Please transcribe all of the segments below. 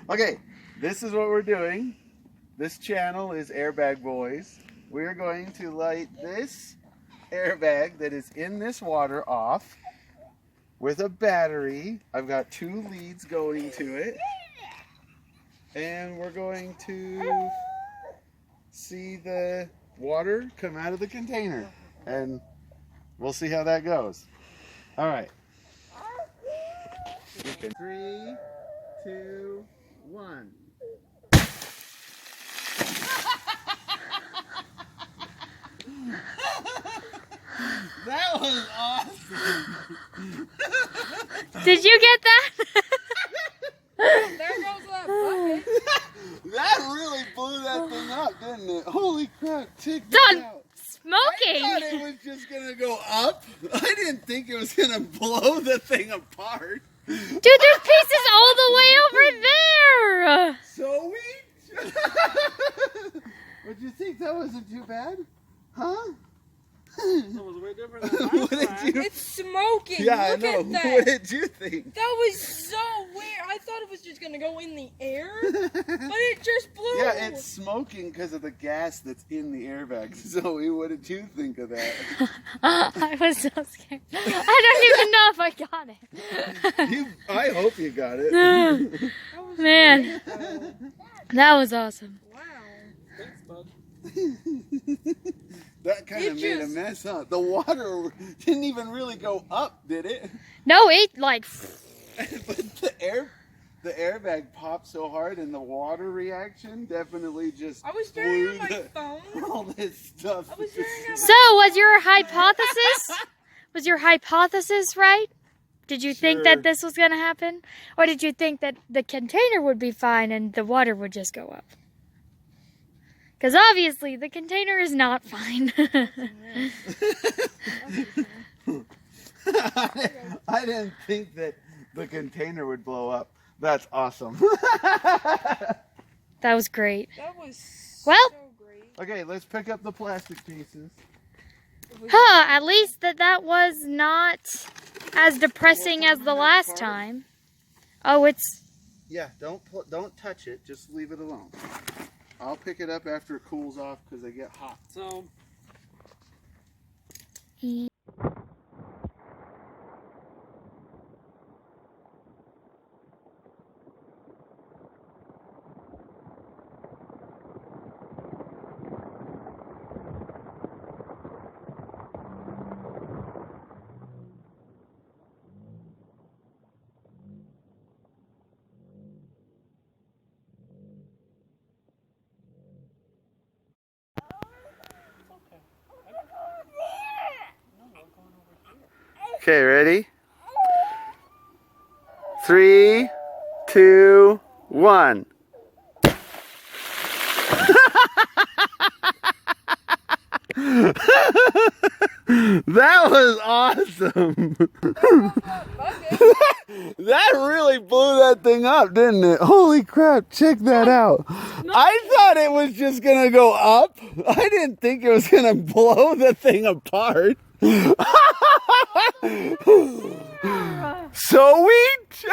Okay, this is what we're doing. This channel is Airbag Boys. We're going to light this airbag that is in this water off with a battery. I've got 2 leads going to it. And we're going to see the water come out of the container. And we'll see how that goes. All right. 3, 2, 1. That was awesome. Did you get that? There goes that bucket. That really blew that thing up, didn't it? Holy crap, check that out. Smoking. I thought it was just gonna go up. I didn't think it was gonna blow the thing apart. Dude, there's pieces all the way over there. So we... What'd you think? That wasn't too bad? Huh? That was way different than last time. It's smoking. Yeah, Look I know. at that. What did you think? That was so weird. I thought it was just gonna go in the air, but it just blew. Yeah, it's smoking because of the gas that's in the airbag. Zoe, what did you think of that? I was so scared. I don't even know if I got it. I hope you got it. Man, that was awesome. Wow. Thanks, bud. That kind of made a mess, huh? The water didn't even really go up, did it? No, it like... But the airbag popped so hard, and the water reaction definitely just I was staring blew at my phone. all this stuff. I was staring at my So, was your hypothesis right? Did you think that this was going to happen? Or did you think that the container would be fine and the water would just go up? Because obviously the container is not fine. I didn't think that the container would blow up. That's awesome. That was great. That was Well, so great. Okay, let's pick up the plastic pieces. at least that was not as depressing as the last time. Oh, it's... Yeah, don't touch it. Just leave it alone. I'll pick it up after it cools off because they get hot. So, Okay, ready? 3, 2, 1. That was awesome. That really blew that thing up, didn't it? Holy crap, check that out. I thought it was just gonna go up. I didn't think it was gonna blow the thing apart. Sweet.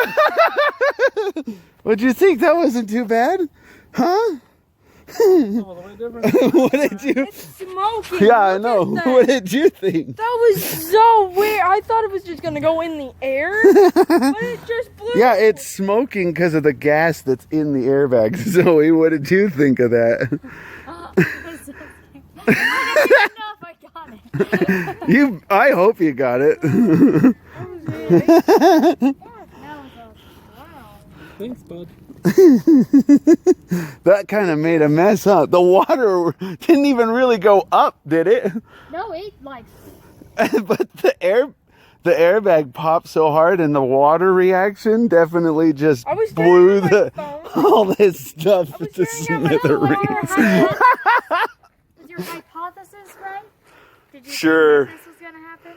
What'd you think? That wasn't too bad? Huh? What did you... It's smoking. Yeah, I Look know. at that. What did you think? That was so weird. I thought it was just gonna go in the air, but it just blew. Yeah, it's smoking because of the gas that's in the airbag. Zoe, what did you think of that? I was so scared. I don't even know if I got it. I hope you got it. That was really That was awesome. Wow. thanks, bud. That kind of made a mess, huh? The water didn't even really go up, did it? No, it like... But the airbag popped so hard, and the water reaction definitely just I was blew staring at my phone. all this stuff I was to staring at my smithereens. Was your hypothesis right? Did you Sure. think that this was going to happen?